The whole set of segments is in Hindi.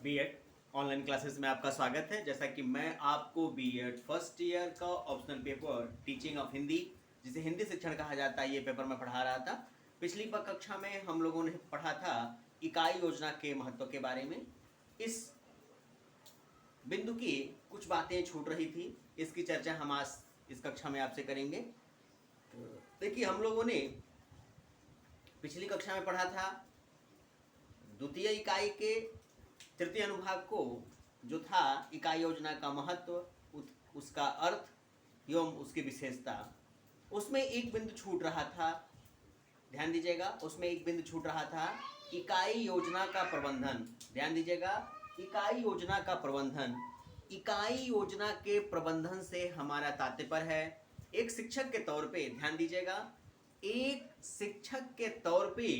बीएड ऑनलाइन क्लासेस में आपका स्वागत है। जैसा कि मैं आपको बीएड फर्स्ट ईयर का optional paper teaching of Hindi, जिसे हिंदी शिक्षण कहा जाता है, ये पेपर मैं पढ़ा रहा था। पिछली कक्षा में हम लोगों ने पढ़ा था इकाई योजना के महत्व के बारे में। इस बिंदु की कुछ बातें छूट रही थी, इसकी चर्चा हम आज इस कक्षा में आपसे करेंगे। देखिए, हम लोगों ने पिछली कक्षा में पढ़ा था द्वितीय इकाई के तृतीय अनुभाग को, जो था इकाई योजना का महत्व, उसका अर्थ एवं उसकी विशेषता। उसमें एक बिंदु छूट रहा था, ध्यान दीजिएगा, उसमें एक बिंदु छूट रहा था इकाई योजना का प्रबंधन। ध्यान दीजिएगा, इकाई योजना का प्रबंधन। इकाई योजना के प्रबंधन से हमारा तात्पर्य है, एक शिक्षक के तौर पे, ध्यान दीजिएगा, एक शिक्षक के तौर पे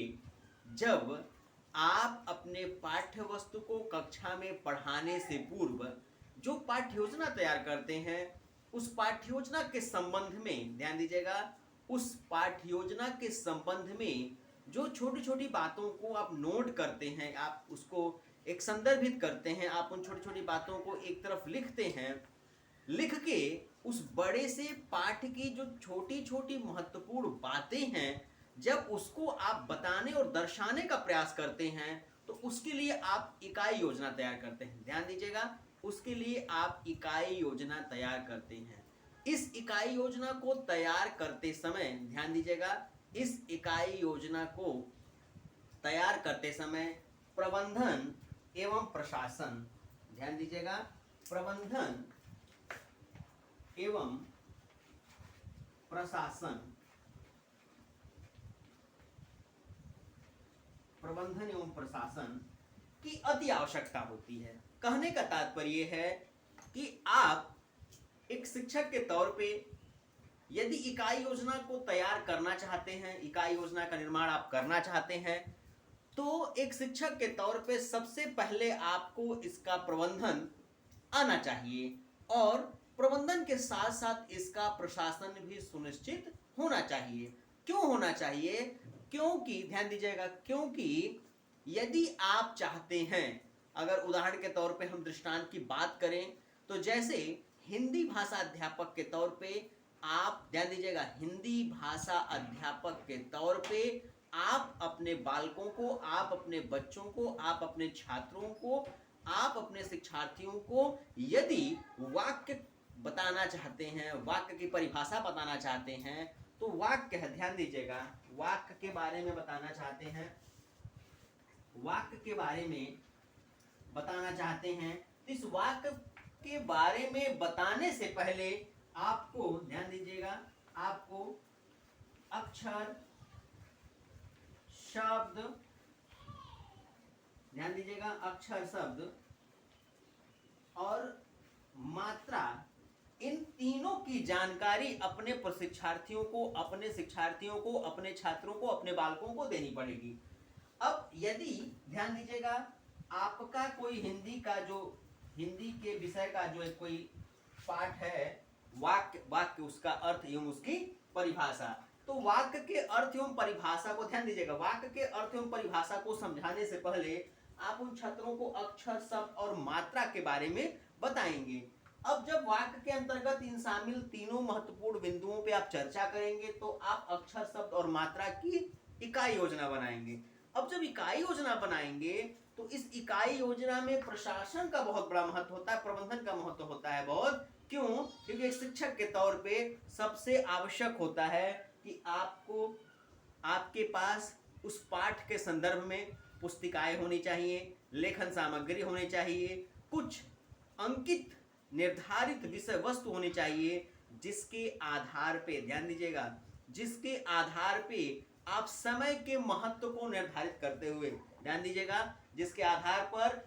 जब आप अपने पाठ्य वस्तु को कक्षा में पढ़ाने से पूर्व जो पाठ्य योजना तैयार करते हैं, उस पाठ्य योजना के संबंध में, ध्यान दीजिएगा, उस पाठ्य योजना के संबंध में जो छोटी छोटी बातों को आप नोट करते हैं, आप उसको एक संदर्भित करते हैं, आप उन छोटी छोटी बातों को एक तरफ लिखते हैं, लिख के उस बड़े से पाठ की जो छोटी छोटी महत्वपूर्ण बातें हैं, जब उसको आप बताने और दर्शाने का प्रयास करते हैं, तो उसके लिए आप इकाई योजना तैयार करते हैं। ध्यान दीजिएगा, उसके लिए आप इकाई योजना तैयार करते हैं। इस इकाई योजना को तैयार करते समय, ध्यान दीजिएगा, इस इकाई योजना को तैयार करते समय प्रबंधन एवं प्रशासन, ध्यान दीजिएगा, प्रबंधन एवं प्रशासन, प्रबंधन एवं प्रशासन की अति आवश्यकता होती है। कहने का तात्पर्य है कि आप एक शिक्षक के तौर पे यदि इकाई योजना को तैयार करना चाहते हैं, इकाई योजना का निर्माण आप करना चाहते हैं, तो एक शिक्षक के तौर पे सबसे पहले आपको इसका प्रबंधन आना चाहिए, और प्रबंधन के साथ साथ इसका प्रशासन भी सुनिश्चित होना चाहिए। क्यों होना चाहिए? क्योंकि ध्यान दीजिएगा, क्योंकि यदि आप चाहते हैं, अगर उदाहरण के तौर पे हम दृष्टांत की बात करें, तो जैसे हिंदी भाषा अध्यापक के तौर पे आप, ध्यान दीजिएगा, हिंदी भाषा अध्यापक के तौर पे आप अपने बालकों को, आप अपने बच्चों को, आप अपने छात्रों को, आप अपने शिक्षार्थियों को यदि वाक्य बताना चाहते हैं, वाक्य की परिभाषा बताना चाहते हैं, तो वाक्य है, ध्यान दीजिएगा, वाक्य के बारे में बताना चाहते हैं, वाक्य के बारे में बताना चाहते हैं, इस वाक्य के बारे में बताने से पहले आपको, ध्यान दीजिएगा, आपको अक्षर, शब्द, ध्यान दीजिएगा, अक्षर, शब्द और मात्रा, इन तीनों की जानकारी अपने प्रशिक्षार्थियों को, अपने शिक्षार्थियों को, अपने छात्रों को, अपने बालकों को देनी पड़ेगी। अब यदि, ध्यान दीजिएगा, आपका कोई हिंदी के विषय का जो एक कोई पाठ है, वाक्य उसका अर्थ एवं उसकी परिभाषा, तो वाक्य के अर्थ एवं परिभाषा को, ध्यान दीजिएगा, वाक्य के अर्थ एवं परिभाषा को समझाने से पहले आप उन छात्रों को अक्षर, शब्द और मात्रा के बारे में बताएंगे। अब जब वाक्य के अंतर्गत इन शामिल तीनों महत्वपूर्ण बिंदुओं पे आप चर्चा करेंगे, तो आप अक्षर, शब्द और मात्रा की इकाई योजना बनाएंगे। अब जब इकाई योजना बनाएंगे, तो इस इकाई योजना में प्रशासन का बहुत बड़ा महत्व होता है, प्रबंधन का महत्व होता है बहुत। क्यों? क्योंकि एक शिक्षक के तौर पे सबसे आवश्यक होता है कि आपको, आपके पास उस पाठ के संदर्भ में पुस्तिकाएं होनी चाहिए, लेखन सामग्री होनी चाहिए, कुछ अंकित निर्धारित विषय वस्तु होनी चाहिए, जिसके आधार पे, ध्यान दीजिएगा, जिसके आधार पे आप समय के महत्व को निर्धारित करते हुए, ध्यान दीजिएगा, जिसके आधार पर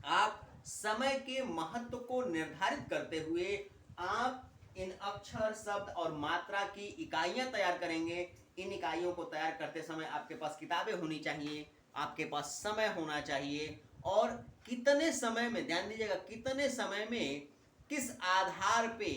आप समय के महत्व को निर्धारित करते हुए आप इन अक्षर, शब्द और मात्रा की इकाइयां तैयार करेंगे। इन इकाइयों को तैयार करते समय आपके पास किताबें होनी चाहिए, आपके पास समय होना चाहिए, और कितने समय में, ध्यान दीजिएगा, कितने समय में, किस आधार पे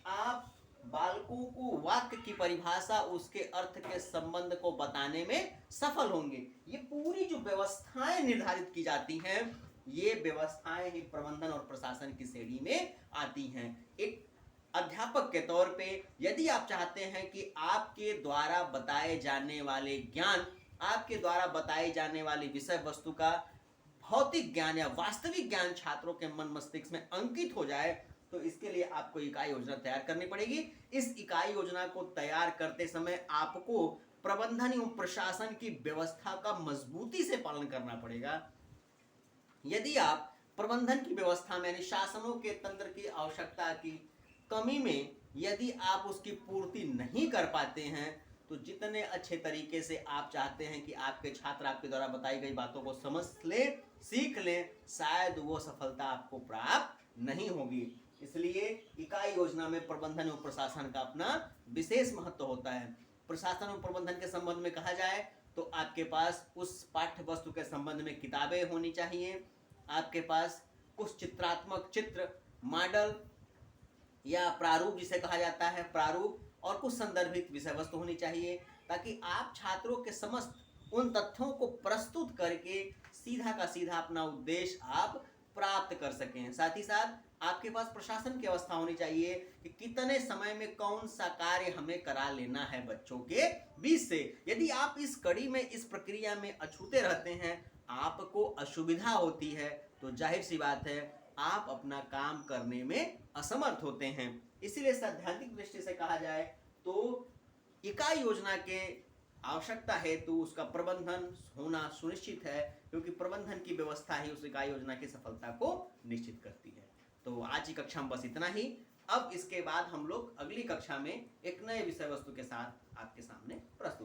आप बालकों को वाक्य की परिभाषा उसके अर्थ के संबंध को बताने में सफल होंगे। ये पूरी जो व्यवस्थाएं निर्धारित की जाती हैं, ये व्यवस्थाएं ही प्रबंधन और प्रशासन की श्रेणी में आती हैं। एक अध्यापक के तौर पे यदि आप चाहते हैं कि आपके द्वारा बताए जाने वाले ज्ञान, आपके द्वारा बताई जाने वाली विषय वस्तु का भौतिक ज्ञान या वास्तविक ज्ञान छात्रों के मन मस्तिष्क में अंकित हो जाए, तो इसके लिए आपको इकाई योजना तैयार करनी पड़ेगी। इस इकाई योजना को तैयार करते समय आपको प्रबंधन एवं प्रशासन की व्यवस्था का मजबूती से पालन करना पड़ेगा। यदि आप प्रबंधन की व्यवस्था में यानी शासनों के तंत्र की आवश्यकता की कमी में यदि आप उसकी पूर्ति नहीं कर पाते हैं, तो जितने अच्छे तरीके से आप चाहते हैं कि आपके छात्र आपके द्वारा बताई गई बातों को समझ लें, सीख लें, शायद वो सफलता आपको प्राप्त नहीं होगी। इसलिए इकाई योजना में प्रबंधन एवं प्रशासन का अपना विशेष महत्व होता है। प्रशासन एवं प्रबंधन के संबंध में कहा जाए तो आपके पास उस पाठ्य वस्तु के संबंध में किताबें होनी चाहिए, आपके पास कुछ चित्रात्मक चित्र, मॉडल या प्रारूप जिसे कहा जाता है प्रारूप, और कुछ संदर्भित विषय वस्तु होनी चाहिए, ताकि आप छात्रों के समस्त उन तथ्यों को प्रस्तुत करके सीधा का सीधा अपना उद्देश्य आप प्राप्त कर सकें। साथ ही साथ आपके पास प्रशासन की अवस्था होनी चाहिए कि कितने समय में कौन सा कार्य हमें करा लेना है बच्चों के बीच से। यदि आप इस कड़ी में, इस प्रक्रिया में अछूते रहते हैं, आपको असुविधा होती है, तो जाहिर सी बात है आप अपना काम करने में असमर्थ होते हैं। इसीलिए सैद्धांतिक दृष्टि से कहा जाए तो इकाई योजना के आवश्यकता हेतु उसका प्रबंधन होना सुनिश्चित है, क्योंकि प्रबंधन की व्यवस्था ही उस इकाई योजना की सफलता को निश्चित करती है। तो आज की कक्षा में बस इतना ही। अब इसके बाद हम लोग अगली कक्षा में एक नए विषय वस्तु के साथ आपके सामने प्रस्तुत